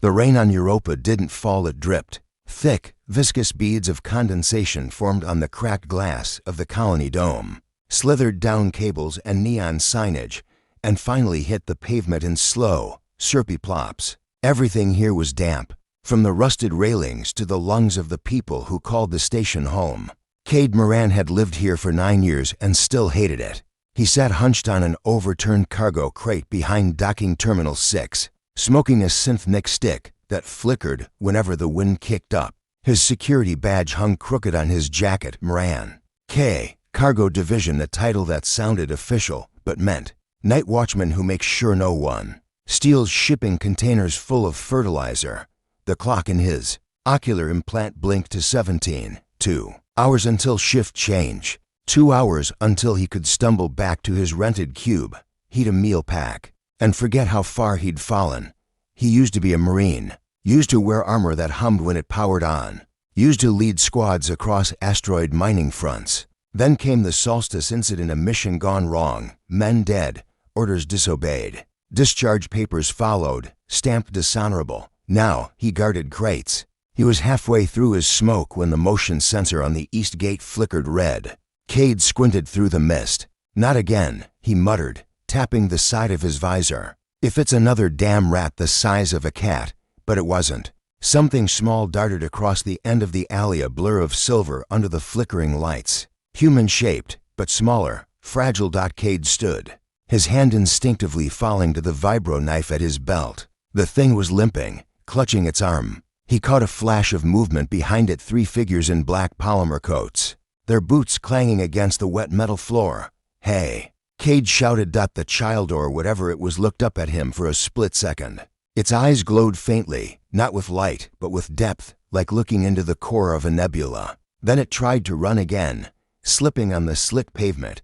The rain on Europa didn't fall, it dripped. Thick, viscous beads of condensation formed on the cracked glass of the colony dome, slithered down cables and neon signage, and finally hit the pavement in slow, syrupy plops. Everything here was damp, from the rusted railings to the lungs of the people who called the station home. Cade Moran had lived here for 9 years and still hated it. He sat hunched on an overturned cargo crate behind docking terminal 6, smoking a synth-nick stick that flickered whenever the wind kicked up. His security badge hung crooked on his jacket. Moran. K. Cargo Division, a title that sounded official but meant night watchman who makes sure no one steals shipping containers full of fertilizer. The clock in his ocular implant blinked to 17. 2 hours until shift change. 2 hours until he could stumble back to his rented cube, heat a meal pack, and forget how far he'd fallen. He used to be a Marine, used to wear armor that hummed when it powered on, used to lead squads across asteroid mining fronts. Then came the Solstice incident, a mission gone wrong, men dead, orders disobeyed. Discharge papers followed, stamped dishonorable. Now he guarded crates. He was halfway through his smoke when the motion sensor on the east gate flickered red. Cade squinted through the mist. Not again, he muttered, tapping the side of his visor. If it's another damn rat the size of a cat. But it wasn't. Something small darted across the end of the alley, a blur of silver under the flickering lights. Human-shaped, but smaller, fragile. Cade stood, his hand instinctively falling to the vibro knife at his belt. The thing was limping, clutching its arm. He caught a flash of movement behind it, 3 figures in black polymer coats, their boots clanging against the wet metal floor. Hey! Cade shouted. The child or whatever it was looked up at him for a split second. Its eyes glowed faintly, not with light, but with depth, like looking into the core of a nebula. Then it tried to run again, slipping on the slick pavement.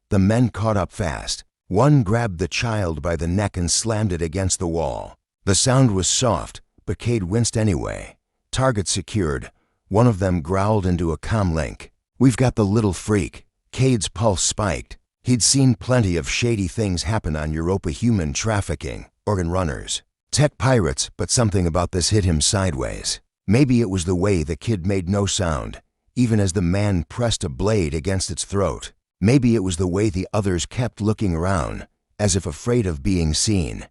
The men caught up fast. One grabbed the child by the neck and slammed it against the wall. The sound was soft, but Cade winced anyway. Target secured. One of them growled into a comlink. "We've got the little freak." Cade's pulse spiked. He'd seen plenty of shady things happen on Europa: human trafficking, organ runners, tech pirates, but something about this hit him sideways. Maybe it was the way the kid made no sound, even as the man pressed a blade against its throat. Maybe it was the way the others kept looking around, as if afraid of being seen.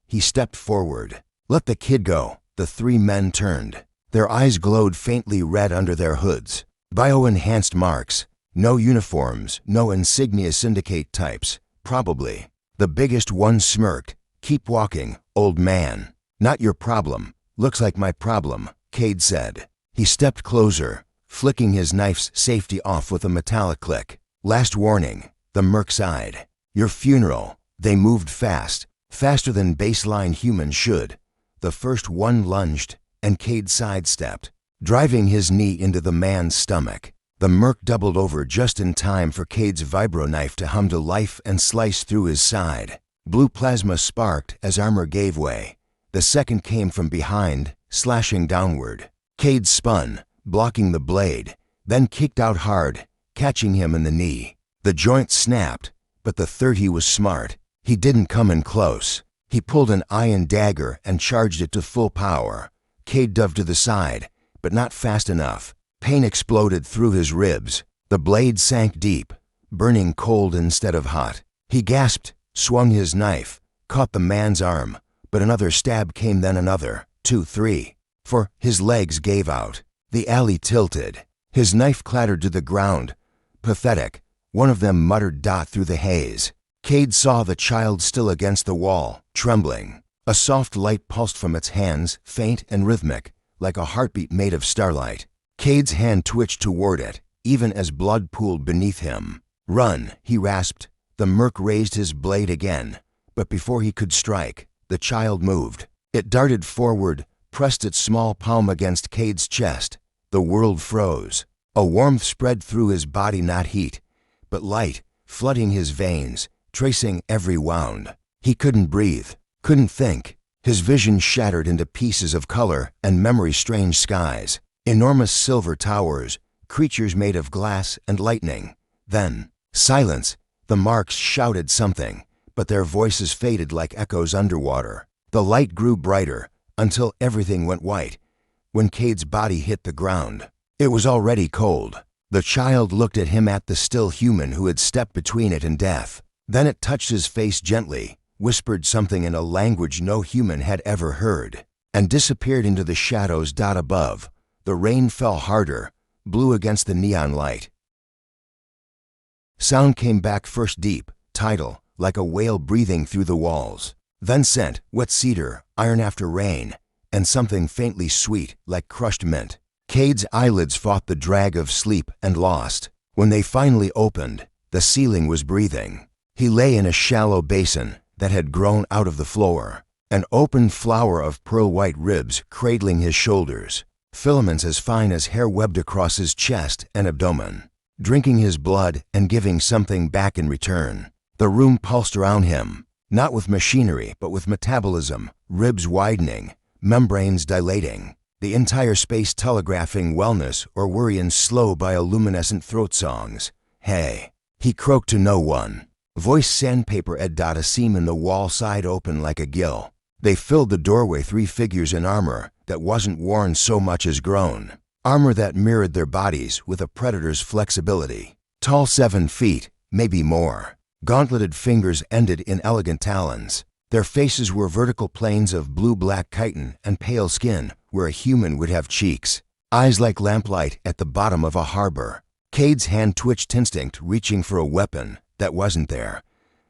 He stepped forward. "Let the kid go." The 3 men turned. Their eyes glowed faintly red under their hoods. Bio-enhanced marks. No uniforms, no insignia. Syndicate types, probably. The biggest one smirked. "Keep walking, old man." "Not your problem. Looks like my problem," Cade said. He stepped closer, flicking his knife's safety off with a metallic click. "Last warning," the merc sighed. "Your funeral." They moved fast, faster than baseline humans should. The first one lunged, and Cade sidestepped, driving his knee into the man's stomach. The merc doubled over just in time for Cade's vibro knife to hum to life and slice through his side. Blue plasma sparked as armor gave way. The second came from behind, slashing downward. Cade spun, blocking the blade, then kicked out hard, catching him in the knee. The joint snapped, but the third, he was smart. He didn't come in close. He pulled an iron dagger and charged it to full power. Cade dove to the side, but not fast enough. Pain exploded through his ribs. The blade sank deep, burning cold instead of hot. He gasped, swung his knife, caught the man's arm, but another stab came, then another, 2, 3. For his legs gave out. The alley tilted. His knife clattered to the ground. "Pathetic," one of them muttered through the haze. Cade saw the child still against the wall, trembling. A soft light pulsed from its hands, faint and rhythmic, like a heartbeat made of starlight. Cade's hand twitched toward it, even as blood pooled beneath him. "Run," he rasped. The merc raised his blade again, but before he could strike, the child moved. It darted forward, pressed its small palm against Cade's chest. The world froze. A warmth spread through his body, not heat, but light, flooding his veins, tracing every wound. He couldn't breathe, couldn't think. His vision shattered into pieces of color and memory. Strange skies, enormous silver towers, creatures made of glass and lightning. Then, silence. The marks shouted something, but their voices faded like echoes underwater. The light grew brighter, until everything went white. When Cade's body hit the ground, it was already cold. The child looked at him, at the still human who had stepped between it and death. Then it touched his face gently, whispered something in a language no human had ever heard, and disappeared into the shadows above. The rain fell harder, blew against the neon light. Sound came back, first deep, tidal, like a whale breathing through the walls. Then scent, wet cedar, iron after rain, and something faintly sweet, like crushed mint. Cade's eyelids fought the drag of sleep and lost. When they finally opened, the ceiling was breathing. He lay in a shallow basin that had grown out of the floor, an open flower of pearl-white ribs cradling his shoulders, filaments as fine as hair webbed across his chest and abdomen, drinking his blood and giving something back in return. The room pulsed around him, not with machinery but with metabolism, ribs widening, membranes dilating, the entire space telegraphing wellness or worry in slow bioluminescent throat songs. Hey, he croaked to no one. Voice sandpaper a seam in the wall side open like a gill. They filled the doorway, 3 figures in armor that wasn't worn so much as grown. Armor that mirrored their bodies with a predator's flexibility. Tall 7 feet, maybe more. Gauntleted fingers ended in elegant talons. Their faces were vertical planes of blue-black chitin and pale skin where a human would have cheeks. Eyes like lamplight at the bottom of a harbor. Cade's hand twitched, instinct reaching for a weapon that wasn't there.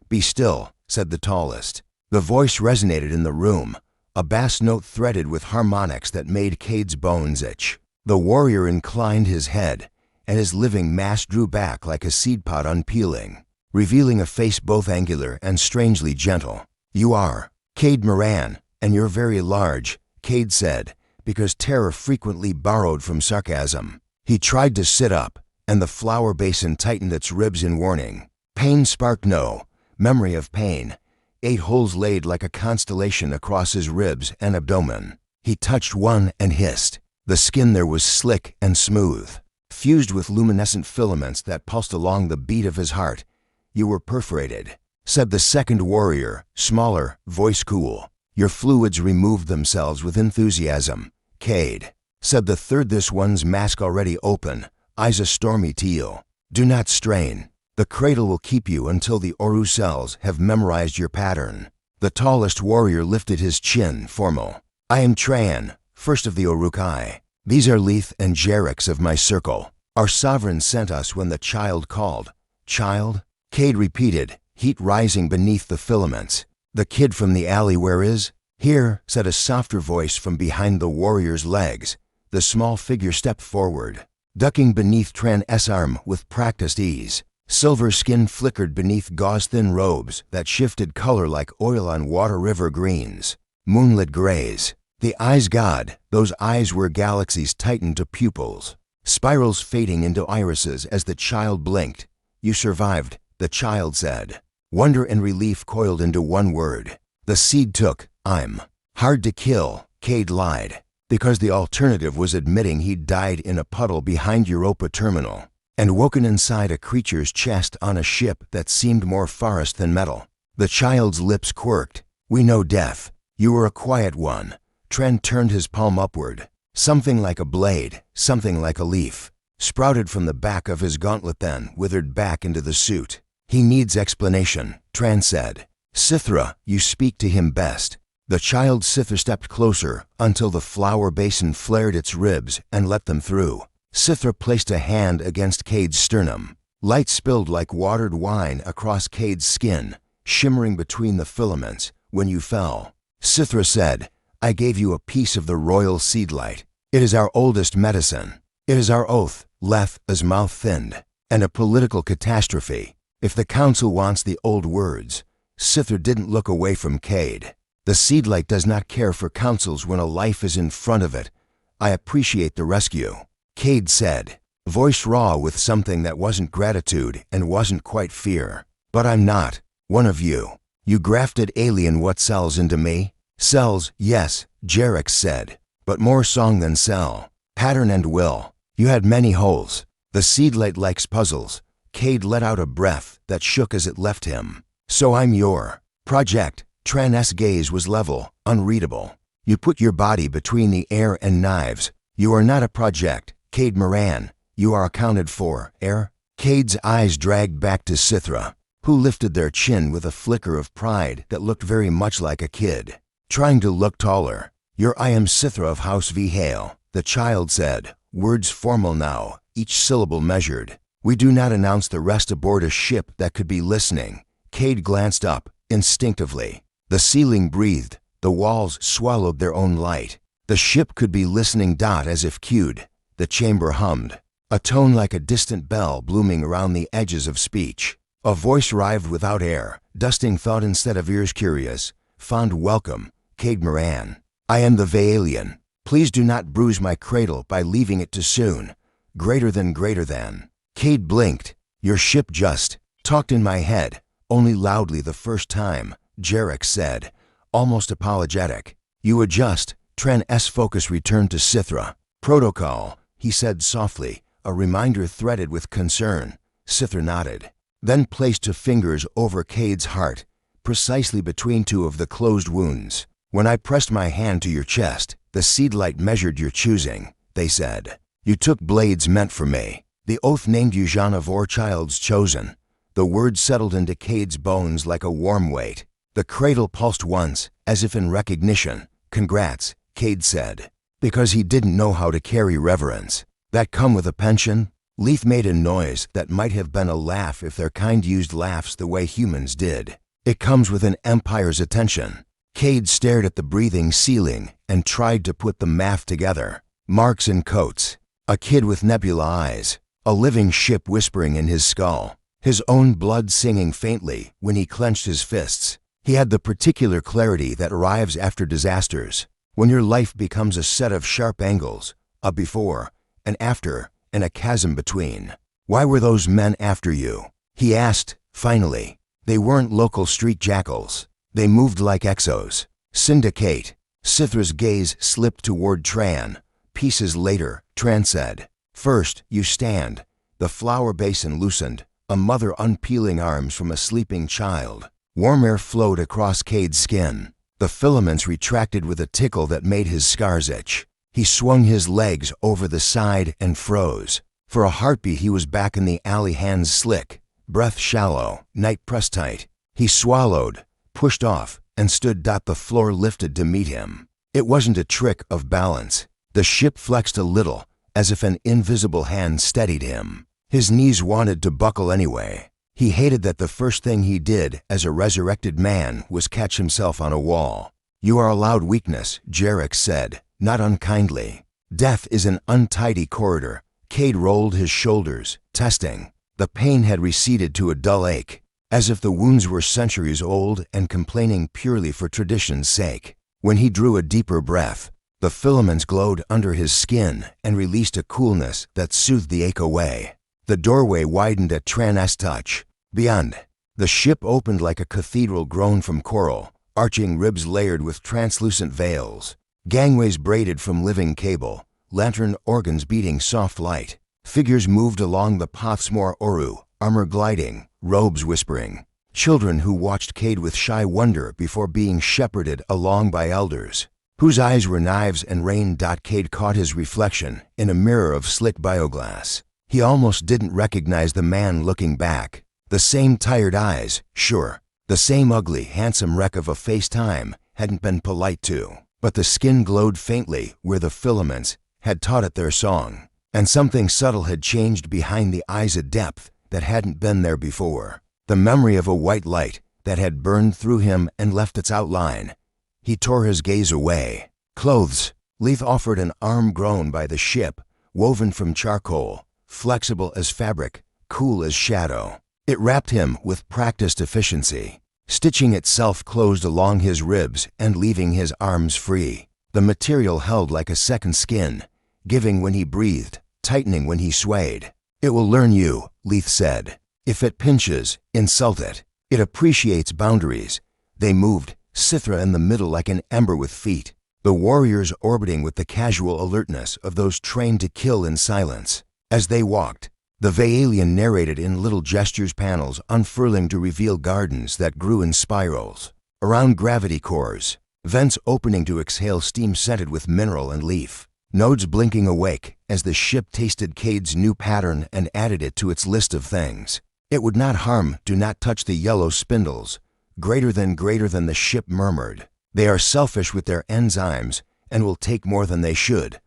"Be still," said the tallest. The voice resonated in the room, a bass note threaded with harmonics that made Cade's bones itch. The warrior inclined his head, and his living mass drew back like a seed pod unpeeling, revealing a face both angular and strangely gentle. "You are Cade Moran, and you're very large," Cade said, because terror frequently borrowed from sarcasm. He tried to sit up, and the flower basin tightened its ribs in warning. Pain sparked no memory of pain. 8 holes laid like a constellation across his ribs and abdomen. He touched one and hissed. The skin there was slick and smooth, fused with luminescent filaments that pulsed along the beat of his heart. "You were perforated," said the second warrior, smaller, voice cool. "Your fluids removed themselves with enthusiasm." "Cade," said the third, this one's mask already open, eyes a stormy teal. "Do not strain. The cradle will keep you until the Oru cells have memorized your pattern." The tallest warrior lifted his chin, formal. "I am Tran, first of the Uruk-hai. These are Leith and Jerichs of my circle. Our sovereign sent us when the child called." "Child?" Cade repeated, heat rising beneath the filaments. "The kid from the alley, where is?" "Here," said a softer voice from behind the warrior's legs. The small figure stepped forward, ducking beneath Tran's arm with practiced ease. Silver skin flickered beneath gauze-thin robes that shifted color like oil on water river greens, moonlit grays. The eyes, God, those eyes were galaxies tightened to pupils, spirals fading into irises as the child blinked. "You survived," the child said. Wonder and relief coiled into one word. "The seed took. I'm hard to kill," Cade lied, because the alternative was admitting he'd died in a puddle behind Europa Terminal and woken inside a creature's chest on a ship that seemed more forest than metal. The child's lips quirked. "We know death. You were a quiet one." Trent turned his palm upward. Something like a blade, something like a leaf, sprouted from the back of his gauntlet, then withered back into the suit. "He needs explanation," Tran said. "Sithra, you speak to him best." The child Sithra stepped closer until the flower basin flared its ribs and let them through. Sithra placed a hand against Cade's sternum. Light spilled like watered wine across Cade's skin, shimmering between the filaments. "When you fell," Sithra said, "I gave you a piece of the royal seed light. It is our oldest medicine. It is our oath," Leth's mouth thinned, "and a political catastrophe. If the council wants the old words." Sithra didn't look away from Cade. "The seed light does not care for councils when a life is in front of it. I appreciate the rescue," Cade said, voice raw with something that wasn't gratitude and wasn't quite fear. "But I'm not one of you. You grafted alien what cells into me." "Cells, yes," Jerix said, "but more song than cell. Pattern and will. You had many holes. The seedlight likes puzzles." Cade let out a breath that shook as it left him. "So I'm your project." Tran's gaze was level, unreadable. You put your body between the air and knives. You are not a project, Cade Moran. You are accounted for, Air. Cade's eyes dragged back to Sithra, who lifted their chin with a flicker of pride that looked very much like a kid, trying to look taller. I am Sithra of House V. Hale, the child said, words formal now, each syllable measured. We do not announce the rest aboard a ship that could be listening. Cade glanced up, instinctively. The ceiling breathed, the walls swallowed their own light. The ship could be listening. As if cued, the chamber hummed, a tone like a distant bell blooming around the edges of speech. A voice arrived without air, dusting thought instead of ears curious. Fond welcome, Cade Moran. I am the Vaalian. Please do not bruise my cradle by leaving it too soon. Greater than. Cade blinked. Your ship just talked in my head, only loudly the first time, Jarek said, almost apologetic. You adjust. Tran-S focus returned to Sithra. Protocol, he said softly, a reminder threaded with concern. Sithra nodded, then placed two fingers over Cade's heart, precisely between two of the closed wounds. When I pressed my hand to your chest, the seedlight measured your choosing, they said. You took blades meant for me. The oath named you Jean of Orchild's chosen. The word settled into Cade's bones like a warm weight. The cradle pulsed once, as if in recognition. Congrats, Cade said, because he didn't know how to carry reverence. That come with a pension? Leith made a noise that might have been a laugh if their kind used laughs the way humans did. It comes with an empire's attention. Cade stared at the breathing ceiling and tried to put the math together. Marks and coats. A kid with nebula eyes. A living ship whispering in his skull. His own blood singing faintly when he clenched his fists. He had the particular clarity that arrives after disasters, when your life becomes a set of sharp angles, a before, an after, and a chasm between. Why were those men after you? He asked, finally. They weren't local street jackals. They moved like exos. Syndicate. Sithra's gaze slipped toward Tran. Pieces later, Tran said, first, you stand. The flower basin loosened, a mother unpeeling arms from a sleeping child. Warm air flowed across Cade's skin. The filaments retracted with a tickle that made his scars itch. He swung his legs over the side and froze. For a heartbeat he was back in the alley, hands slick, breath shallow, night pressed tight. He swallowed, pushed off, and stood. The floor lifted to meet him. It wasn't a trick of balance. The ship flexed a little, as if an invisible hand steadied him. His knees wanted to buckle anyway. He hated that the first thing he did as a resurrected man was catch himself on a wall. You are allowed weakness, Jarek said, not unkindly. Death is an untidy corridor. Cade rolled his shoulders, testing. The pain had receded to a dull ache, as if the wounds were centuries old and complaining purely for tradition's sake. When he drew a deeper breath, the filaments glowed under his skin and released a coolness that soothed the ache away. The doorway widened at Tran-S touch. Beyond, the ship opened like a cathedral grown from coral, arching ribs layered with translucent veils, gangways braided from living cable, lantern organs beating soft light. Figures moved along the Pothsmore Oru, armor gliding, robes whispering. Children who watched Cade with shy wonder before being shepherded along by elders, whose eyes were knives and rain. Cade caught his reflection in a mirror of slick bioglass. He almost didn't recognize the man looking back. The same tired eyes, sure. The same ugly, handsome wreck of a face time hadn't been polite to. But the skin glowed faintly where the filaments had taught it their song. And something subtle had changed behind the eyes, a depth that hadn't been there before. The memory of a white light that had burned through him and left its outline. He tore his gaze away. Clothes. Leith offered an arm grown by the ship, woven from charcoal, flexible as fabric, cool as shadow. It wrapped him with practiced efficiency, stitching itself closed along his ribs and leaving his arms free. The material held like a second skin, giving when he breathed, tightening when he swayed. It will learn you, Leith said. If it pinches, insult it. It appreciates boundaries. They moved, Sithra in the middle like an ember with feet, the warriors orbiting with the casual alertness of those trained to kill in silence. As they walked, the Vaalian narrated in little gestures, panels unfurling to reveal gardens that grew in spirals, around gravity cores, vents opening to exhale steam scented with mineral and leaf, nodes blinking awake as the ship tasted Cade's new pattern and added it to its list of things. It would not harm, do not touch the yellow spindles. Greater than the ship murmured. They are selfish with their enzymes and will take more than they should.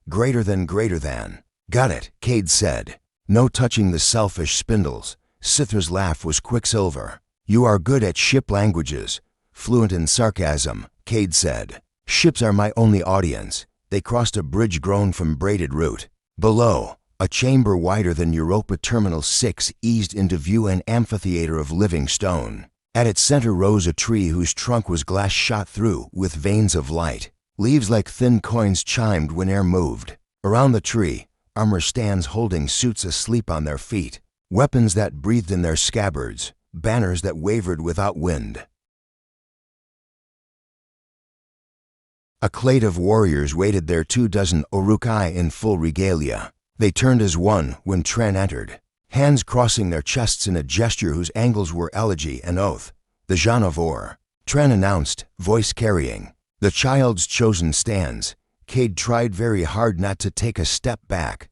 Greater than. Got it, Cade said. No touching the selfish spindles. Sithra's laugh was quicksilver. You are good at ship languages. Fluent in sarcasm, Cade said. Ships are my only audience. They crossed a bridge grown from braided root. Below, a chamber wider than Europa Terminal 6 eased into view, an amphitheater of living stone. At its center rose a tree whose trunk was glass shot through with veins of light. Leaves like thin coins chimed when air moved. Around the tree, armor stands holding suits asleep on their feet. Weapons that breathed in their scabbards. Banners that wavered without wind. A clade of warriors waited there, 24 Uruk-hai in full regalia. They turned as one when Tren entered, hands crossing their chests in a gesture whose angles were elegy and oath. The Jean of Or, Tren announced, voice carrying. The child's chosen stands. Cade tried very hard not to take a step back.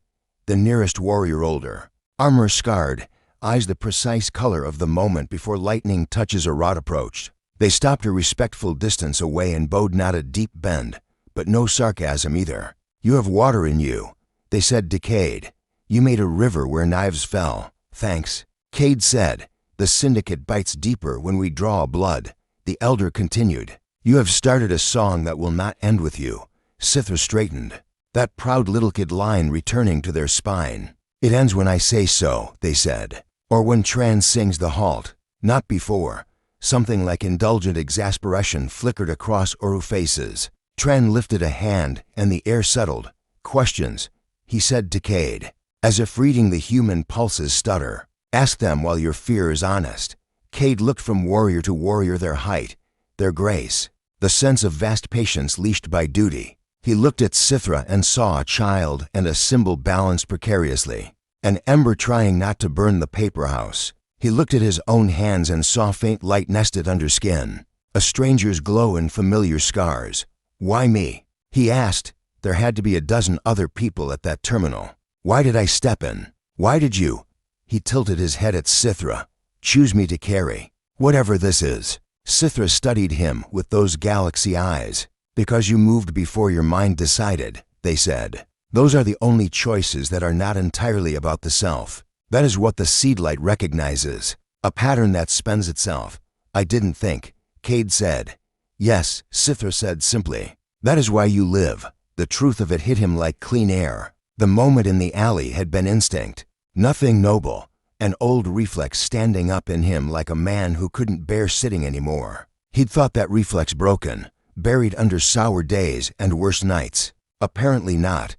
The nearest warrior older, armor scarred, eyes the precise color of the moment before lightning touches a rod approached. They stopped a respectful distance away and bowed, not a deep bend, but no sarcasm either. You have water in you, they said to Cade. You made a river where knives fell. Thanks. Cade said, the syndicate bites deeper when we draw blood. The elder continued, you have started a song that will not end with you. Sithra straightened, that proud little kid line returning to their spine. It ends when I say so, they said, or when Tran sings the halt, not before. Something like indulgent exasperation flickered across Oru faces. Tran lifted a hand and the air settled. Questions, he said to Cade, as if reading the human pulses stutter. Ask them while your fear is honest. Cade looked from warrior to warrior, their height, their grace, the sense of vast patience leashed by duty. He looked at Sithra and saw a child and a symbol balanced precariously, an ember trying not to burn the paper house. He looked at his own hands and saw faint light nested under skin, a stranger's glow in familiar scars. Why me? He asked. There had to be a dozen other people at that terminal. Why did I step in? Why did you? He tilted his head at Sithra. Choose me to carry. Whatever this is. Sithra studied him with those galaxy eyes. Because you moved before your mind decided, they said. Those are the only choices that are not entirely about the self. That is what the seedlight recognizes, a pattern that spends itself. I didn't think, Cade said. Yes, Sithra said simply. That is why you live. The truth of it hit him like clean air. The moment in the alley had been instinct. Nothing noble. An old reflex standing up in him like a man who couldn't bear sitting anymore. He'd thought that reflex broken, buried under sour days and worse nights. Apparently not.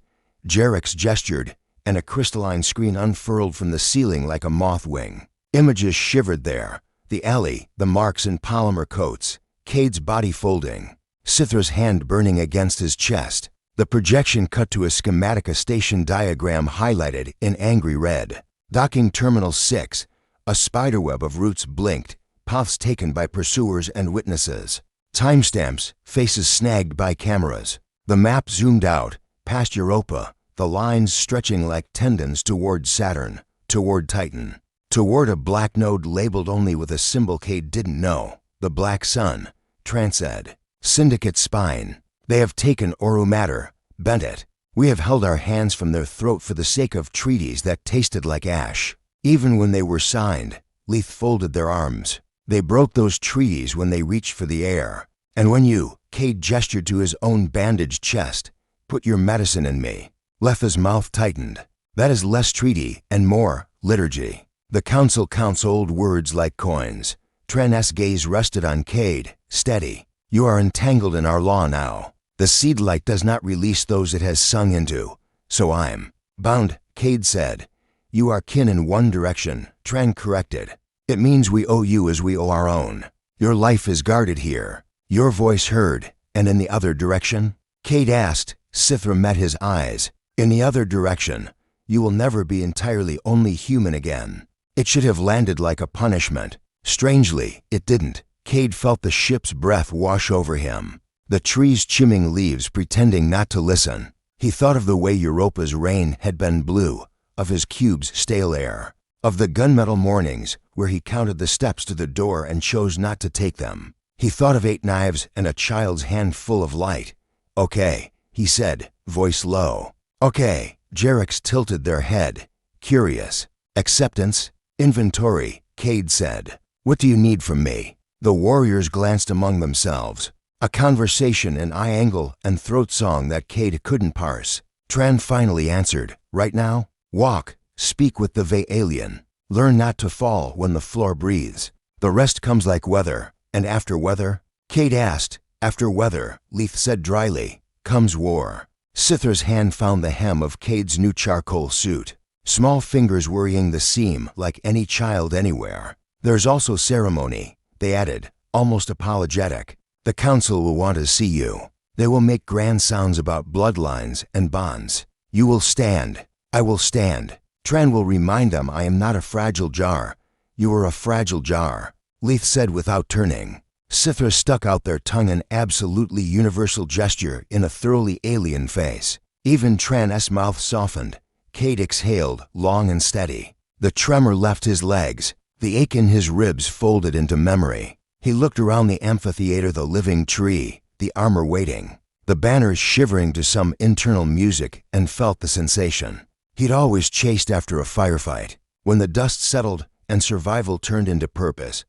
Jarek's gestured, and a crystalline screen unfurled from the ceiling like a moth wing. Images shivered there. The alley, the marks in polymer coats, Cade's body folding, Sithra's hand burning against his chest. The projection cut to a schematic, a station diagram highlighted in angry red. Docking Terminal 6, a spiderweb of routes blinked, paths taken by pursuers and witnesses. Timestamps, faces snagged by cameras. The map zoomed out, past Europa, the lines stretching like tendons toward Saturn, toward Titan, toward a black node labeled only with a symbol Cade didn't know. The Black Sun, Tran said. Syndicate spine. They have taken Oru matter, bent it. We have held our hands from their throat for the sake of treaties that tasted like ash. Even when they were signed, Leith folded their arms. They broke those treaties when they reached for the air. And when you, Cade gestured to his own bandaged chest, put your medicine in me. Letha's mouth tightened. That is less treaty and more liturgy. The council counts old words like coins. Tren's gaze rested on Cade, steady. You are entangled in our law now. The seedlight does not release those it has sung into. So I'm bound, Cade said. You are kin in one direction, Tren corrected. It means we owe you as we owe our own. Your life is guarded here. Your voice heard, and in the other direction? Cade asked. Sithra met his eyes. In the other direction, you will never be entirely only human again. It should have landed like a punishment. Strangely, it didn't. Cade felt the ship's breath wash over him. the trees chimming leaves pretending not to listen. He thought of the way Europa's rain had been blue, of his cube's stale air, of the gunmetal mornings where he counted the steps to the door and chose not to take them. He thought of 8 knives and a child's hand full of light. "Okay," he said, voice low. "Okay." Jerichs tilted their head, curious. "Acceptance? Inventory," Cade said. "What do you need from me?" The warriors glanced among themselves. A conversation in eye angle and throat song that Cade couldn't parse. Tran finally answered, "Right now? Walk, speak with the Vaalian. Learn not to fall when the floor breathes. The rest comes like weather, and after weather?" Cade asked. "After weather," Leith said dryly, "comes war." Sithar's hand found the hem of Cade's new charcoal suit, small fingers worrying the seam like any child anywhere. "There's also ceremony," they added, almost apologetic. "The council will want to see you. They will make grand sounds about bloodlines and bonds. You will stand. I will stand. Tran will remind them I am not a fragile jar. You are a fragile jar," Leith said without turning. Sithra stuck out their tongue in absolutely universal gesture in a thoroughly alien face. Even Tran's mouth softened. Cade exhaled, long and steady. The tremor left his legs. The ache in his ribs folded into memory. He looked around the amphitheater, the living tree, the armor waiting, the banners shivering to some internal music, and felt the sensation. He'd always chased after a firefight. When the dust settled and survival turned into purpose.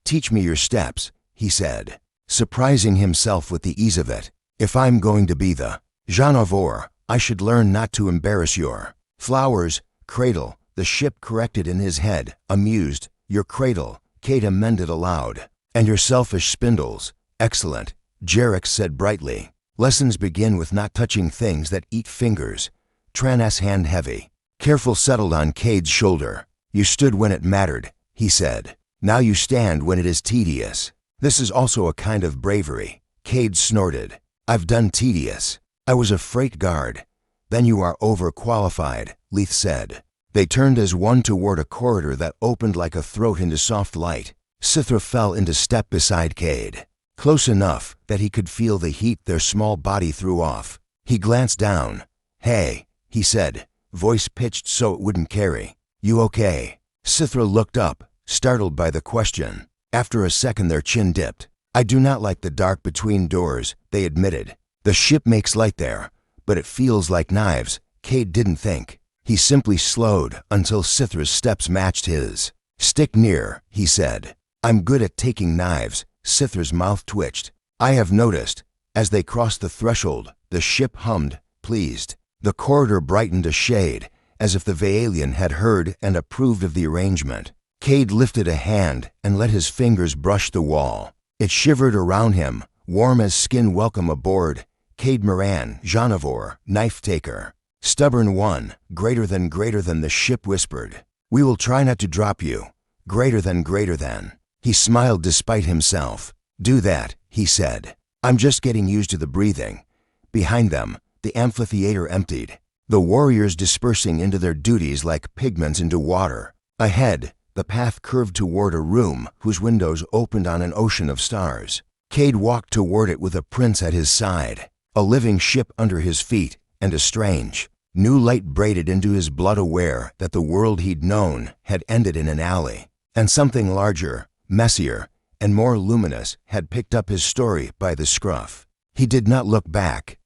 "Teach me your steps," he said, surprising himself with the ease of it. "If I'm going to be the Janavor, I should learn not to embarrass your flowers, cradle." The ship corrected in his head, amused. "Your cradle," Cade amended aloud. "And your selfish spindles." "Excellent," Jerichs said brightly. "Lessons begin with not touching things that eat fingers." Tran's hand heavy. Careful settled on Cade's shoulder. "You stood when it mattered," he said. "Now you stand when it is tedious." "This is also a kind of bravery," Cade snorted. "I've done tedious. I was a freight guard." "Then you are overqualified," Leith said. They turned as one toward a corridor that opened like a throat into soft light. Sithra fell into step beside Cade, close enough that he could feel the heat their small body threw off. He glanced down. "Hey," he said, voice pitched so it wouldn't carry. "You okay?" Sithra looked up, startled by the question. After a second their chin dipped. "I do not like the dark between doors," they admitted. "The ship makes light there, but it feels like knives." Cade didn't think. He simply slowed until Sithra's steps matched his. "Stick near," he said. "I'm good at taking knives." Sithra's mouth twitched. "I have noticed." As they crossed the threshold, the ship hummed, pleased. The corridor brightened a shade, as if the Vaalian had heard and approved of the arrangement. Cade lifted a hand and let his fingers brush the wall. It shivered around him, warm as skin. "Welcome aboard, Cade Moran, Janavor, knife taker. Stubborn one, greater than," the ship whispered. "We will try not to drop you. Greater than. He smiled despite himself. "Do that," he said. "I'm just getting used to the breathing." Behind them, the amphitheater emptied, the warriors dispersing into their duties like pigments into water. Ahead, the path curved toward a room whose windows opened on an ocean of stars. Cade walked toward it with a prince at his side, a living ship under his feet, and a strange, new light braided into his blood, aware that the world he'd known had ended in an alley, and something larger, messier, and more luminous had picked up his story by the scruff. He did not look back.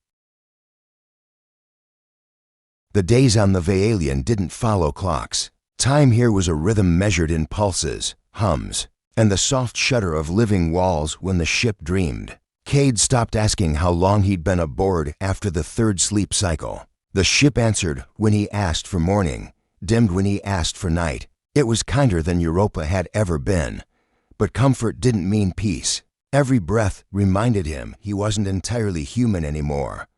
The days on the Vaalian didn't follow clocks. Time here was a rhythm measured in pulses, hums, and the soft shudder of living walls when the ship dreamed. Cade stopped asking how long he'd been aboard after the third sleep cycle. The ship answered when he asked for morning, dimmed when he asked for night. It was kinder than Europa had ever been. But comfort didn't mean peace. Every breath reminded him he wasn't entirely human anymore.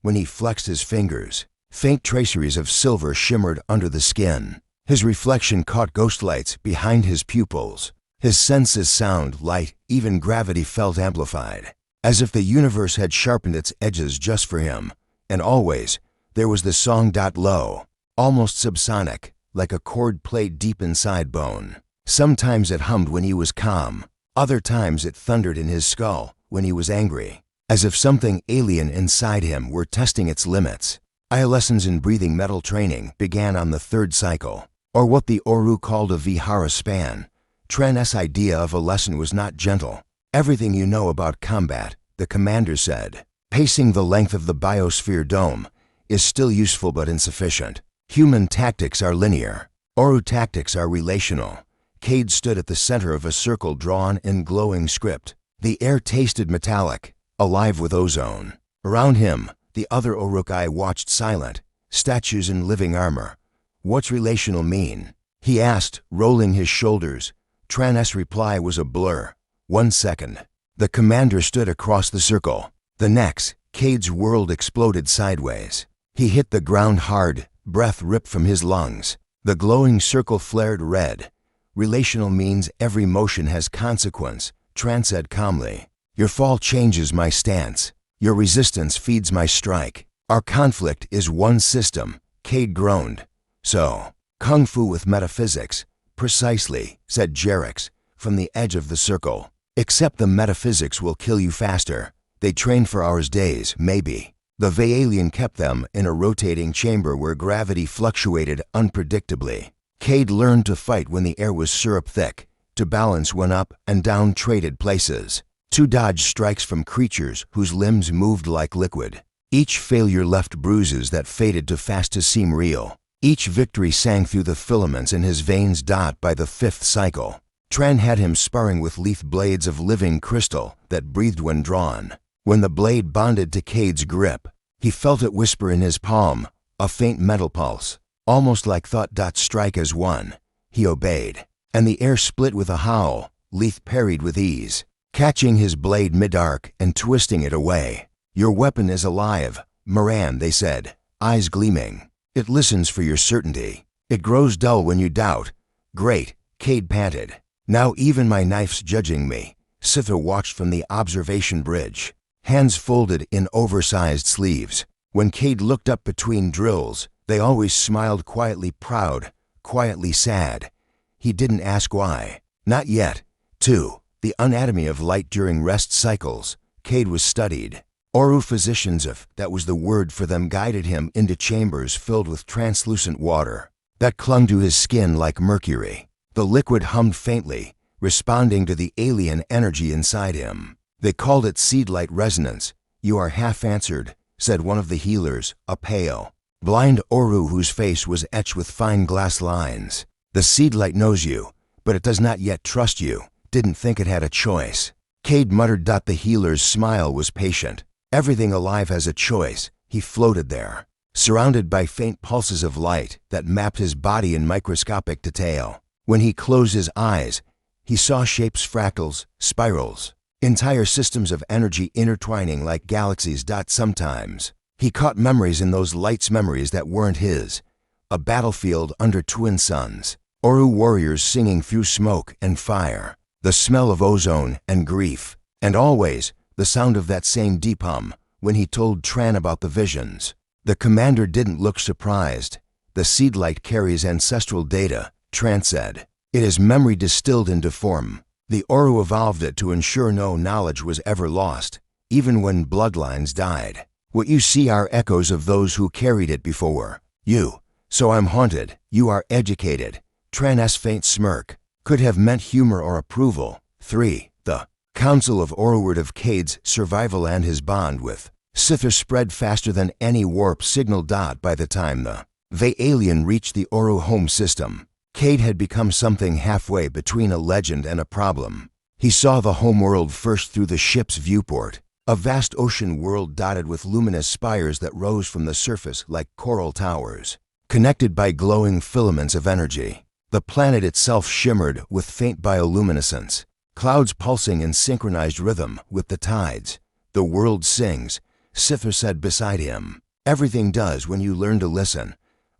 When he flexed his fingers, faint traceries of silver shimmered under the skin. His reflection caught ghostlights behind his pupils. His senses sound, light, even gravity felt amplified, as if the universe had sharpened its edges just for him. And always, there was the song low, almost subsonic, like a chord played deep inside bone. Sometimes it hummed when he was calm. Other times it thundered in his skull when he was angry. as if something alien inside him were testing its limits. Lessons in breathing metal training began on the third cycle, or what the Oru called a vihara span. Tran's idea of a lesson was not gentle. Everything you know about combat, the commander said, pacing the length of the biosphere dome, is still useful but insufficient. Human tactics are linear. Oru tactics are relational. Cade stood at the center of a circle drawn in glowing script. The air tasted metallic, alive with ozone. Around him, the other Urukai watched silent, statues in living armor. What's relational mean? He asked, rolling his shoulders. Tran's reply was a blur. 1 second. The commander stood across the circle. The next, Cade's world exploded sideways. He hit the ground hard, breath ripped from his lungs. The glowing circle flared red. Relational means every motion has consequence, Tran said calmly. Your fall changes my stance. Your resistance feeds my strike. Our conflict is one system, Cade groaned. So, Kung Fu with metaphysics. Precisely, said Jerix, from the edge of the circle. Except the metaphysics will kill you faster. They train for hours, days, maybe. The Vaalian kept them in a rotating chamber where gravity fluctuated unpredictably. Cade learned to fight when the air was syrup thick, to balance when up and down traded places, to dodge strikes from creatures whose limbs moved like liquid. Each failure left bruises that faded too fast to seem real. Each victory sang through the filaments in his veins. By the fifth cycle, Tran had him sparring with lithe blades of living crystal that breathed when drawn. When the blade bonded to Cade's grip, he felt it whisper in his palm, a faint metal pulse, almost like thought. Strike as one. He obeyed, and the air split with a howl. Leith parried with ease, catching his blade mid-arc and twisting it away. Your weapon is alive, Moran, they said, eyes gleaming. It listens for your certainty. It grows dull when you doubt. Great, Cade panted. Now even my knife's judging me. Sitha watched from the observation bridge, hands folded in oversized sleeves. When Cade looked up between drills, they always smiled, quietly proud, quietly sad. He didn't ask why. Not yet. 2. The anatomy of light during rest cycles. Cade was studied. Oru physicians, if that was the word for them, guided him into chambers filled with translucent water that clung to his skin like mercury. The liquid hummed faintly, responding to the alien energy inside him. They called it seedlight resonance. You are half answered, said one of the healers, a pale, blind Oru whose face was etched with fine glass lines. The seedlight knows you, but it does not yet trust you. Didn't think it had a choice. Cade muttered. The healer's smile was patient. Everything alive has a choice. He floated there, surrounded by faint pulses of light that mapped his body in microscopic detail. When he closed his eyes, he saw shapes, fractals, spirals, entire systems of energy intertwining like galaxies. Sometimes he caught memories in those lights, memories that weren't his. A battlefield under twin suns, Oru warriors singing through smoke and fire, the smell of ozone and grief, and always the sound of that same deep hum when he told Tran about the visions. The commander didn't look surprised. The seedlight carries ancestral data, Tran said. It is memory distilled into form. The Oru evolved it to ensure no knowledge was ever lost, even when bloodlines died. What you see are echoes of those who carried it before you. So I'm haunted. You are educated. Tran's faint smirk could have meant humor or approval. 3. The Council of Oruward of Cade's survival and his bond with Sitha spread faster than any warp signal. By the time the Vaalian reached the Oru home system, Cade had become something halfway between a legend and a problem. He saw the homeworld first through the ship's viewport, a vast ocean world dotted with luminous spires that rose from the surface like coral towers, connected by glowing filaments of energy. The planet itself shimmered with faint bioluminescence, clouds pulsing in synchronized rhythm with the tides. The world sings, Sitha said beside him. Everything does when you learn to listen.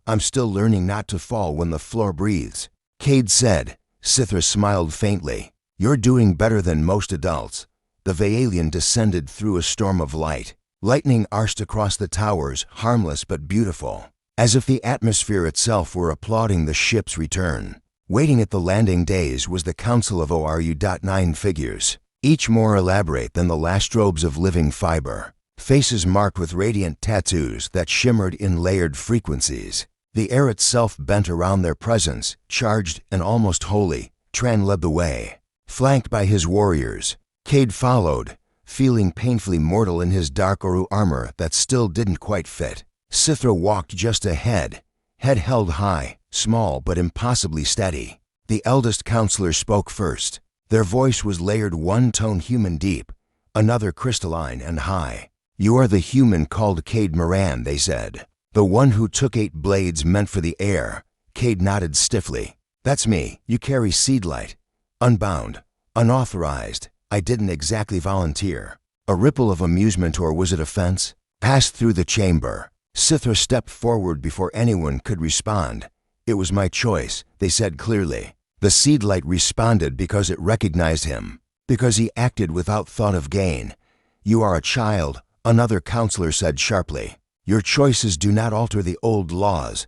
I'm still learning not to fall when the floor breathes. Cade said. Sitha smiled faintly. You're doing better than most adults. The Vaalian descended through a storm of light. Lightning arced across the towers, harmless but beautiful, as if the atmosphere itself were applauding the ship's return. Waiting at the landing days was the Council of ORU. 9 figures. each more elaborate than the last robes of living fiber, faces marked with radiant tattoos that shimmered in layered frequencies. The air itself bent around their presence, charged and almost holy. Tran led the way. Flanked by his warriors, Cade followed, feeling painfully mortal in his dark Oru armor that still didn't quite fit. Sithra walked just ahead, head held high, small but impossibly steady. The eldest counselor spoke first. Their voice was layered one tone human deep, another crystalline and high. "You are the human called Cade Moran," they said. "The one who took 8 blades meant for the air." Cade nodded stiffly. "That's me. You carry seedlight. Unbound. Unauthorized. I didn't exactly volunteer." A ripple of amusement, or was it offense, passed through the chamber. Sithra stepped forward before anyone could respond. "It was my choice," they said clearly. The seedlight responded because it recognized him, because he acted without thought of gain. "You are a child," another counselor said sharply. "Your choices do not alter the old laws.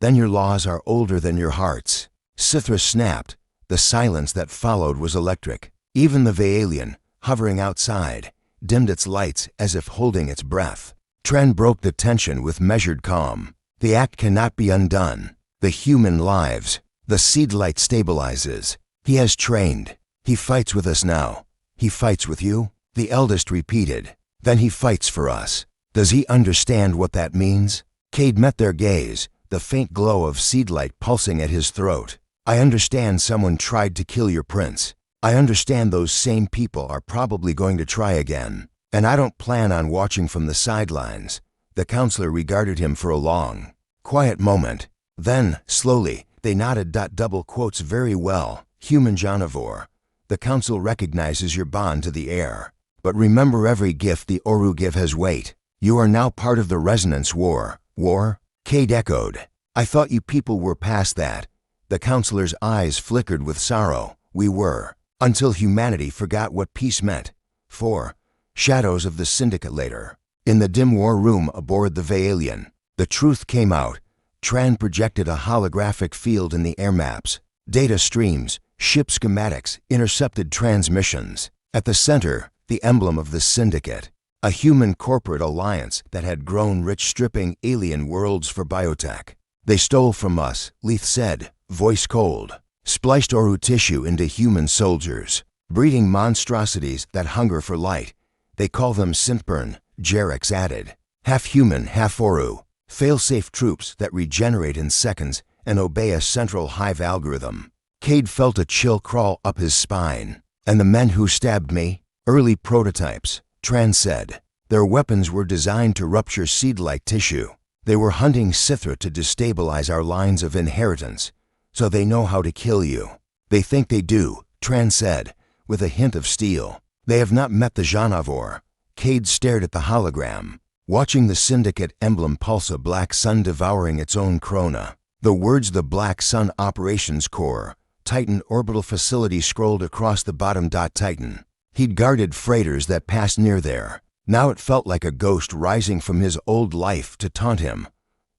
Then your laws are older than your hearts." Sithra snapped. The silence that followed was electric. Even the Vaelian, hovering outside, dimmed its lights as if holding its breath. Tran broke the tension with measured calm. "The act cannot be undone. The human lives. The seedlight stabilizes. He has trained. He fights with us now." "He fights with you?" the eldest repeated. "Then he fights for us. Does he understand what that means?" Cade met their gaze, the faint glow of seedlight pulsing at his throat. "I understand someone tried to kill your prince. I understand those same people are probably going to try again. And I don't plan on watching from the sidelines." The counselor regarded him for a long, quiet moment. Then, slowly, they nodded. Double quotes, "Very well, human Janivore. The council recognizes your bond to the air. But remember, every gift the Oru give has weight. You are now part of the resonance war." "War?" Cade echoed. "I thought you people were past that." The counselor's eyes flickered with sorrow. "We were. Until humanity forgot what peace meant." 4. Shadows of the Syndicate later. In the dim war room aboard the Vaelian, the truth came out. Tran projected a holographic field in the air maps. Data streams, ship schematics, intercepted transmissions. At the center, the emblem of the Syndicate. A human corporate alliance that had grown rich, stripping alien worlds for biotech. "They stole from us," Leith said, voice cold. "Spliced Oru tissue into human soldiers, breeding monstrosities that hunger for light. They call them synthburn," Jarex added. "Half human, half Oru. Fail-safe troops that regenerate in seconds and obey a central hive algorithm." Cade felt a chill crawl up his spine. "And the men who stabbed me? Early prototypes," Tran said. "Their weapons were designed to rupture seed-like tissue. They were hunting Sithra to destabilize our lines of inheritance, so they know how to kill you." "They think they do," Tran said, with a hint of steel. "They have not met the Janivore." Cade stared at the hologram, watching the Syndicate emblem pulse, a black sun devouring its own corona. The words "the Black Sun Operations Core, Titan Orbital Facility" scrolled across the bottom. Titan. He'd guarded freighters that passed near there. Now it felt like a ghost rising from his old life to taunt him.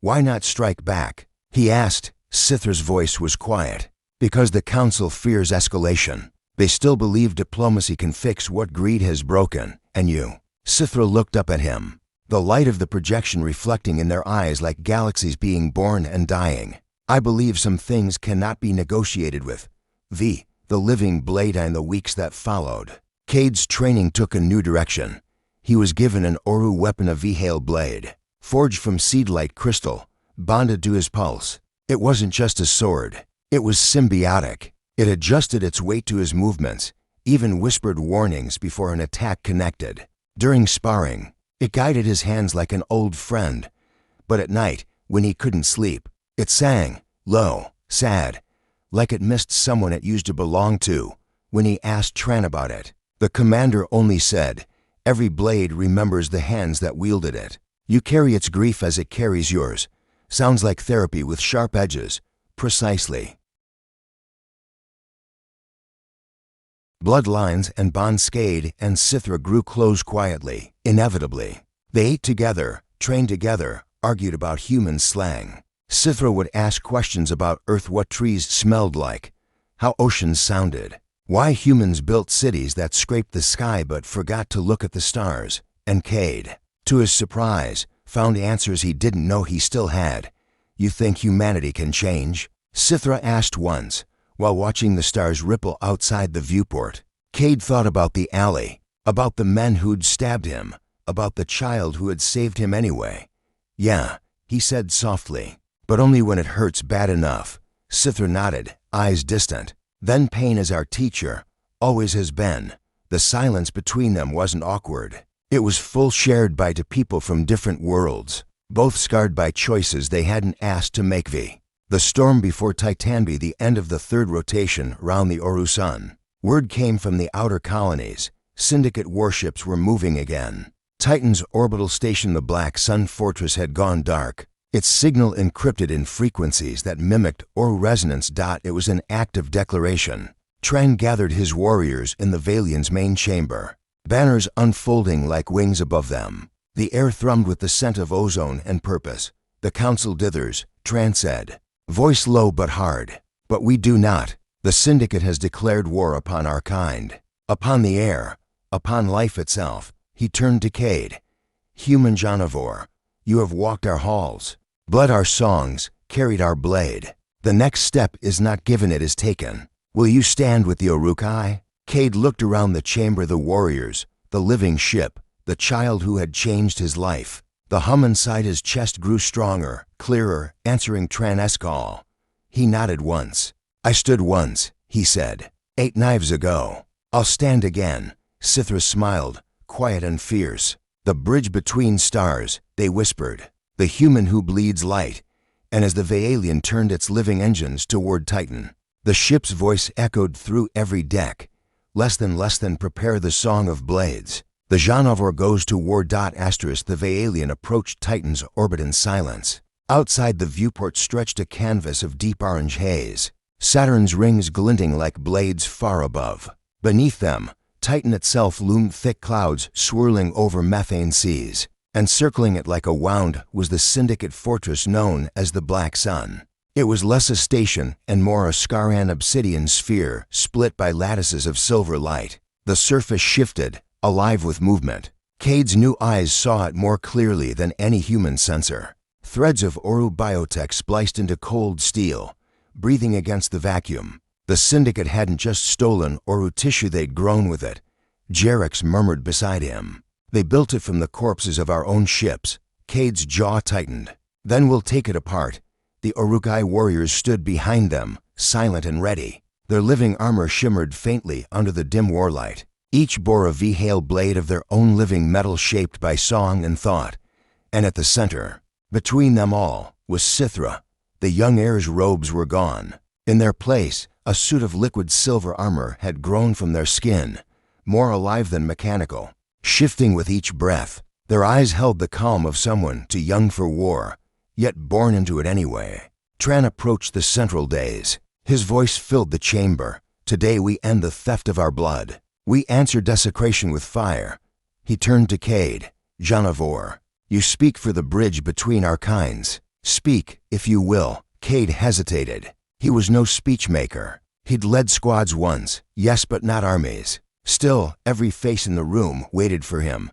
"Why not strike back?" he asked. Sithra's voice was quiet. "Because the Council fears escalation. They still believe diplomacy can fix what greed has broken. And you." Sithra looked up at him, the light of the projection reflecting in their eyes like galaxies being born and dying. "I believe some things cannot be negotiated with." The living blade. In the weeks that followed, Cade's training took a new direction. He was given an Oru weapon, a Vihale blade, forged from seedlight crystal, bonded to his pulse. It wasn't just a sword. It was symbiotic. It adjusted its weight to his movements, even whispered warnings before an attack connected. During sparring, it guided his hands like an old friend. But at night, when he couldn't sleep, it sang, low, sad, like it missed someone it used to belong to. When he asked Tran about it, the commander only said, "Every blade remembers the hands that wielded it. You carry its grief as it carries yours." Sounds like therapy with sharp edges. Precisely. Bloodlines and bonds. Cade and Sithra grew close quietly, inevitably. They ate together, trained together, argued about human slang. Sithra would ask questions about Earth, what trees smelled like, how oceans sounded. Why humans built cities that scraped the sky but forgot to look at the stars. And Cade, to his surprise, found answers he didn't know he still had. "You think humanity can change?" Sithra asked once, while watching the stars ripple outside the viewport. Cade thought about the alley, about the men who'd stabbed him, about the child who had saved him anyway. "Yeah," he said softly, "but only when it hurts bad enough." Sithra nodded, eyes distant. "Then pain is our teacher, always has been." The silence between them wasn't awkward. It was full, shared by two people from different worlds, both scarred by choices they hadn't asked to make. The storm before Titanby, the end of the third rotation around the Oru sun. Word came from the outer colonies. Syndicate warships were moving again. Titan's orbital station, the Black Sun Fortress, had gone dark, its signal encrypted in frequencies that mimicked Oru resonance. It was an active declaration. Tren gathered his warriors in the Valian's main chamber, banners unfolding like wings above them. The air thrummed with the scent of ozone and purpose. "The council dithers," Tran said, voice low but hard. "But we do not. The Syndicate has declared war upon our kind, upon the air, upon life itself." He turned to Cade. "Human Janivore, you have walked our halls, bled our songs, carried our blade. The next step is not given, it is taken. Will you stand with the Uruk-hai?" Cade looked around the chamber, the warriors, the living ship, the child who had changed his life. The hum inside his chest grew stronger, clearer, answering Tran's call. He nodded once. "I stood once," he said, 8 knives ago. I'll stand again." Sithra smiled, quiet and fierce. "The bridge between stars," they whispered. "The human who bleeds light." And as the Vaalian turned its living engines toward Titan, the ship's voice echoed through every deck. Less than prepare the song of blades. The Janivore goes to war. The Vaalian approached Titan's orbit in silence. Outside the viewport stretched a canvas of deep orange haze, Saturn's rings glinting like blades far above. Beneath them, Titan itself loomed, thick clouds swirling over methane seas, and circling it like a wound was the Syndicate fortress known as the Black Sun. It was less a station and more a Scaran obsidian sphere split by lattices of silver light. The surface shifted, alive with movement. Cade's new eyes saw it more clearly than any human sensor. Threads of Oru biotech spliced into cold steel, breathing against the vacuum. The Syndicate hadn't just stolen Oru tissue, they'd grown with it. Jarex murmured beside him. "They built it from the corpses of our own ships." Cade's jaw tightened. "Then we'll take it apart." The Uruk-hai warriors stood behind them, silent and ready. Their living armor shimmered faintly under the dim warlight. Each bore a V-Hail blade of their own living metal shaped by song and thought. And at the center, between them all, was Sithra. The young heir's robes were gone. In their place, a suit of liquid silver armor had grown from their skin, more alive than mechanical, shifting with each breath. Their eyes held the calm of someone too young for war, yet born into it anyway. Tran approached the central days. His voice filled the chamber. "Today we end the theft of our blood. We answer desecration with fire." He turned to Cade. "Janivore, you speak for the bridge between our kinds. Speak, if you will." Cade hesitated. He was no speechmaker. He'd led squads once, yes, but not armies. Still, every face in the room waited for him.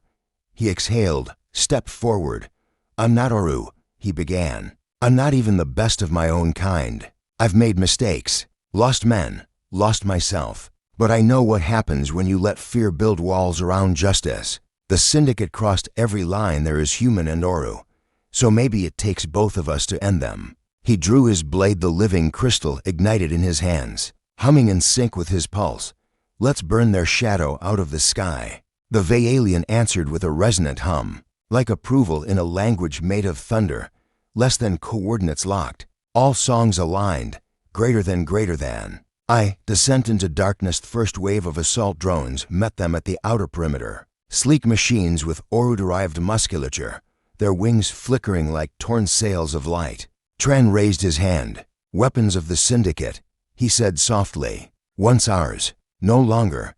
He exhaled, stepped forward. "I'm not Oru," he began. "I'm not even the best of my own kind. I've made mistakes, lost men, lost myself. But I know what happens when you let fear build walls around justice. The Syndicate crossed every line there is human and Oru. So maybe it takes both of us to end them." He drew his blade, the living crystal ignited in his hands, humming in sync with his pulse. "Let's burn their shadow out of the sky." The Vaalian answered with a resonant hum, like approval in a language made of thunder, less than coordinates locked. All songs aligned, greater than. Descent into darkness. First wave of assault drones met them at the outer perimeter. Sleek machines with Oru-derived musculature, their wings flickering like torn sails of light. Tran raised his hand. "Weapons of the Syndicate," he said softly. "Once ours, no longer."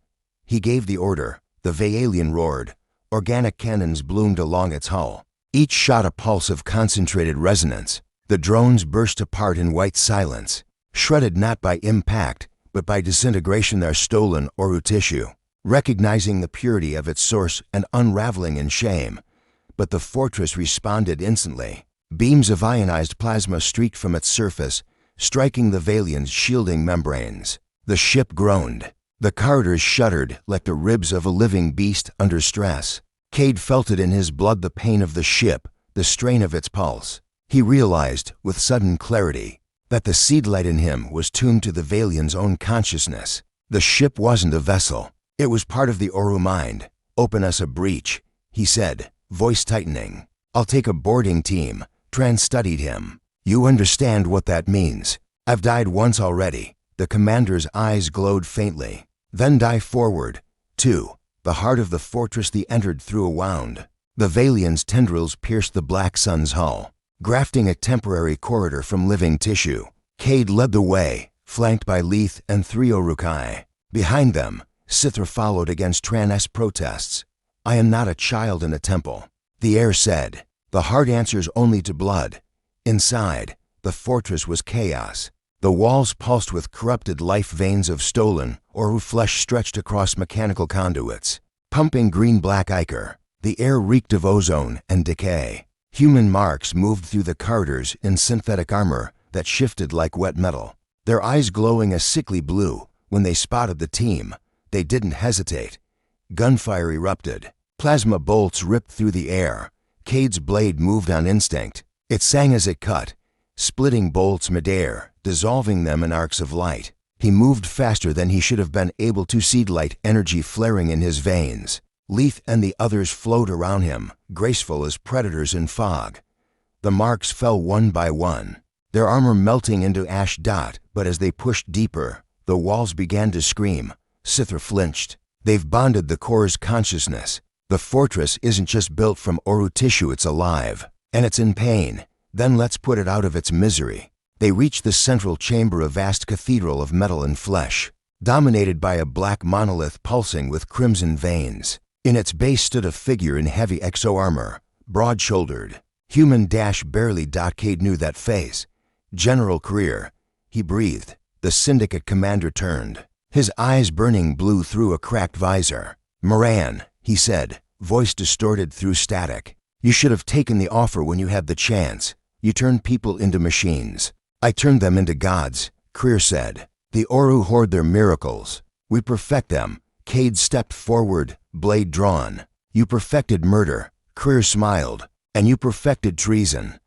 He gave the order. The Vaalian roared. Organic cannons bloomed along its hull. Each shot a pulse of concentrated resonance. The drones burst apart in white silence, shredded not by impact, but by disintegration their stolen Oru tissue, recognizing the purity of its source and unraveling in shame. But the fortress responded instantly. Beams of ionized plasma streaked from its surface, striking the Valian's shielding membranes. The ship groaned. The corridors shuddered like the ribs of a living beast under stress. Cade felt it in his blood, the pain of the ship, the strain of its pulse. He realized, with sudden clarity, that the seedlight in him was tuned to the Valian's own consciousness. The ship wasn't a vessel. It was part of the Oru mind. "Open us a breach," he said, voice tightening. "I'll take a boarding team." Tran studied him. "You understand what that means. I've died once already." The commander's eyes glowed faintly. "Then die forward." 2. The heart of the fortress they entered through a wound. The Valian's tendrils pierced the black sun's hull, grafting a temporary corridor from living tissue. Cade led the way, flanked by Leith and 3 Urukai. Behind them, Sithra followed against Tran's protests. "I am not a child in a temple," the heir said. "The heart answers only to blood." Inside, the fortress was chaos. The walls pulsed with corrupted life veins of stolen Oru flesh stretched across mechanical conduits, pumping green-black ichor. The air reeked of ozone and decay. Human marks moved through the corridors in synthetic armor that shifted like wet metal, their eyes glowing a sickly blue. When they spotted the team, they didn't hesitate. Gunfire erupted. Plasma bolts ripped through the air. Cade's blade moved on instinct. It sang as it cut, splitting bolts midair, dissolving them in arcs of light. He moved faster than he should have been able to, seedlight energy flaring in his veins. Leith and the others flowed around him, graceful as predators in fog. The marks fell one by one, their armor melting into ash dot, but as they pushed deeper, the walls began to scream. Sithra flinched. "They've bonded the core's consciousness. The fortress isn't just built from Oru tissue, it's alive. And it's in pain. Then let's put it out of its misery." They reached the central chamber, a vast cathedral of metal and flesh, dominated by a black monolith pulsing with crimson veins. In its base stood a figure in heavy exo-armor, broad-shouldered, human-barely. Cade knew that face. "General Career," he breathed. The Syndicate commander turned, his eyes burning blue through a cracked visor. "Moran," he said, voice distorted through static. "You should have taken the offer when you had the chance. You turned people into machines." "I turned them into gods," Career said. "The Oru hoard their miracles. We perfect them." Cade stepped forward, blade drawn. "You perfected murder," Career smiled, "and you perfected treason."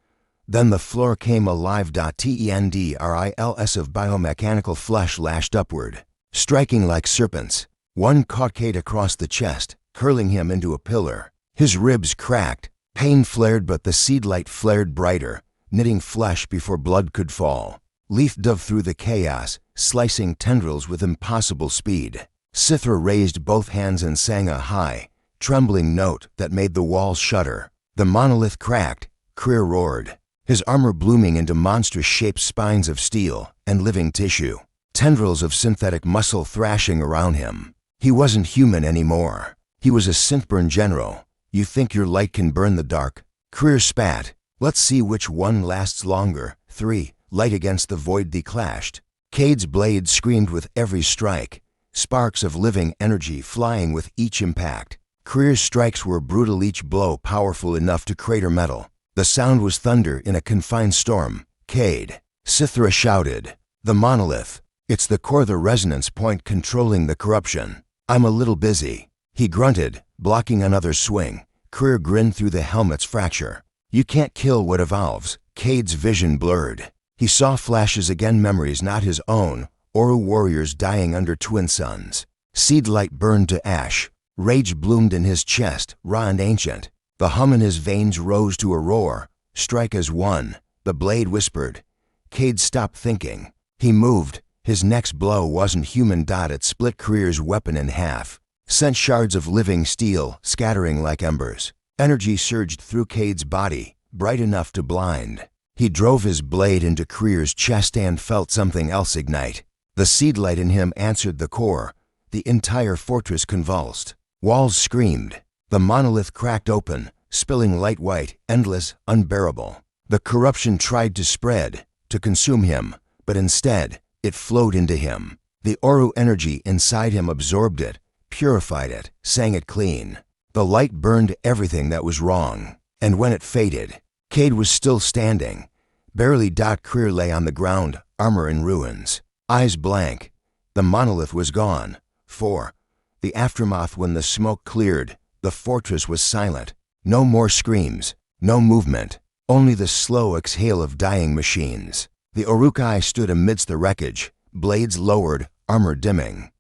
Then the floor came alive. Tendrils of biomechanical flesh lashed upward, striking like serpents. One caught Cade across the chest, hurling him into a pillar. His ribs cracked. Pain flared, but the seedlight flared brighter, knitting flesh before blood could fall. Leith dove through the chaos, slicing tendrils with impossible speed. Sithra raised both hands and sang a high, trembling note that made the walls shudder. The monolith cracked. Career roared, his armor blooming into monstrous-shaped spines of steel and living tissue, tendrils of synthetic muscle thrashing around him. He wasn't human anymore. He was a synthburn general. "You think your light can burn the dark?" Career spat. "Let's see which one lasts longer." 3. Light against the void they clashed. Cade's blade screamed with every strike, sparks of living energy flying with each impact. Career's strikes were brutal, each blow powerful enough to crater metal. The sound was thunder in a confined storm. "Cade," Sithra shouted. "The monolith. It's the core, the resonance point controlling the corruption." "I'm a little busy," he grunted, blocking another swing. Career grinned through the helmet's fracture. "You can't kill what evolves." Cade's vision blurred. He saw flashes again, memories not his own, Oru warriors dying under twin suns. Seedlight burned to ash. Rage bloomed in his chest, raw and ancient. The hum in his veins rose to a roar. "Strike as one," the blade whispered. Cade stopped thinking. He moved. His next blow wasn't human. It split Career's weapon in half, sent shards of living steel scattering like embers. Energy surged through Cade's body, bright enough to blind. He drove his blade into Career's chest and felt something else ignite. The seedlight in him answered the core. The entire fortress convulsed. Walls screamed. The monolith cracked open, spilling light white, endless, unbearable. The corruption tried to spread, to consume him, but instead, it flowed into him. The Oru energy inside him absorbed it, purified it, sang it clean. The light burned everything that was wrong, and when it faded, Cade was still standing. Barely Creer lay on the ground, armor in ruins, eyes blank. The monolith was gone. The aftermath when the smoke cleared, the fortress was silent. No more screams, no movement, only the slow exhale of dying machines. The Uruk-hai stood amidst the wreckage, blades lowered, armor dimming.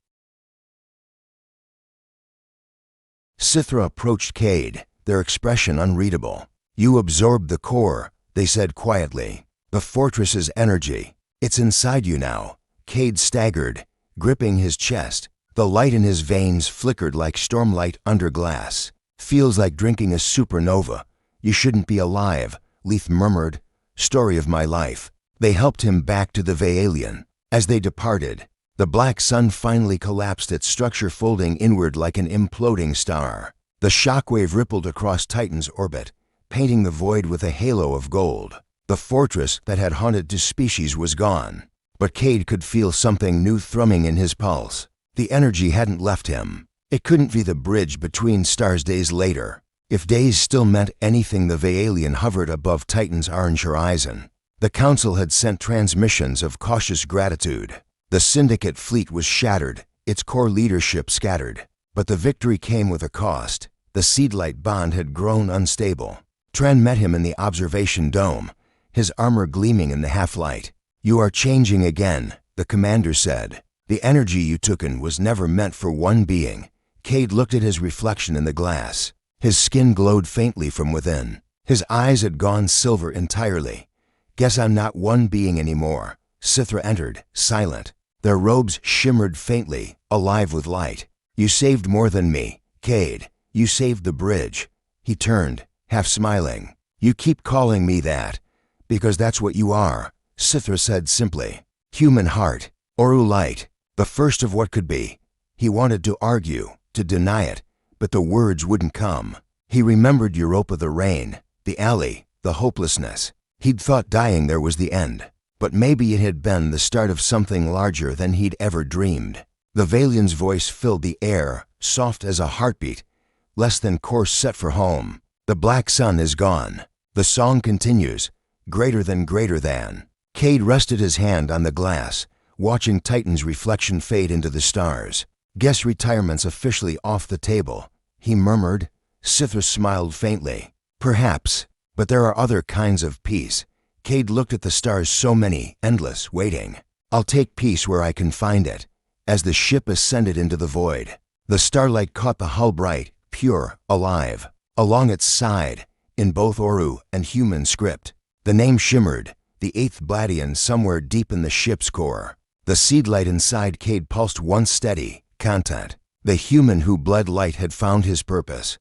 Sithra approached Cade, their expression unreadable. "You absorbed the core," they said quietly. "The fortress's energy. It's inside you now." Cade staggered, gripping his chest. The light in his veins flickered like stormlight under glass. "Feels like drinking a supernova. You shouldn't be alive," Leith murmured. "Story of my life." They helped him back to the Vaalian. As they departed, the black sun finally collapsed, its structure folding inward like an imploding star. The shockwave rippled across Titan's orbit, painting the void with a halo of gold. The fortress that had haunted two species was gone, but Cade could feel something new thrumming in his pulse. The energy hadn't left him. It couldn't be the bridge between stars days later. If days still meant anything, the Vaalian hovered above Titan's orange horizon. The Council had sent transmissions of cautious gratitude. The Syndicate fleet was shattered, its core leadership scattered. But the victory came with a cost. The Seedlight bond had grown unstable. Tren met him in the observation dome, his armor gleaming in the half-light. "You are changing again," the commander said. "The energy you took in was never meant for one being." Cade looked at his reflection in the glass. His skin glowed faintly from within. His eyes had gone silver entirely. "Guess I'm not one being anymore." Sithra entered, silent. Their robes shimmered faintly, alive with light. "You saved more than me, Cade. You saved the bridge." He turned, half smiling. "You keep calling me that, because that's what you are," Sithra said simply. "Human heart, Oru light, the first of what could be." He wanted to argue, to deny it, but the words wouldn't come. He remembered Europa, the rain, the alley, the hopelessness. He'd thought dying there was the end, but maybe it had been the start of something larger than he'd ever dreamed. The Vaalian's voice filled the air, soft as a heartbeat, less than course set for home. "The black sun is gone. The song continues, greater than greater than." Cade rested his hand on the glass, watching Titan's reflection fade into the stars. "Guess retirement's officially off the table," he murmured. Sithra smiled faintly. "Perhaps, but there are other kinds of peace." Cade looked at the stars, so many, endless, waiting. "I'll take peace where I can find it." As the ship ascended into the void, the starlight caught the hull bright, pure, alive. Along its side, in both Oru and human script, the name shimmered, the 8th Bladian, somewhere deep in the ship's core. The seedlight inside Cade pulsed once steady, content. The human who bled light had found his purpose.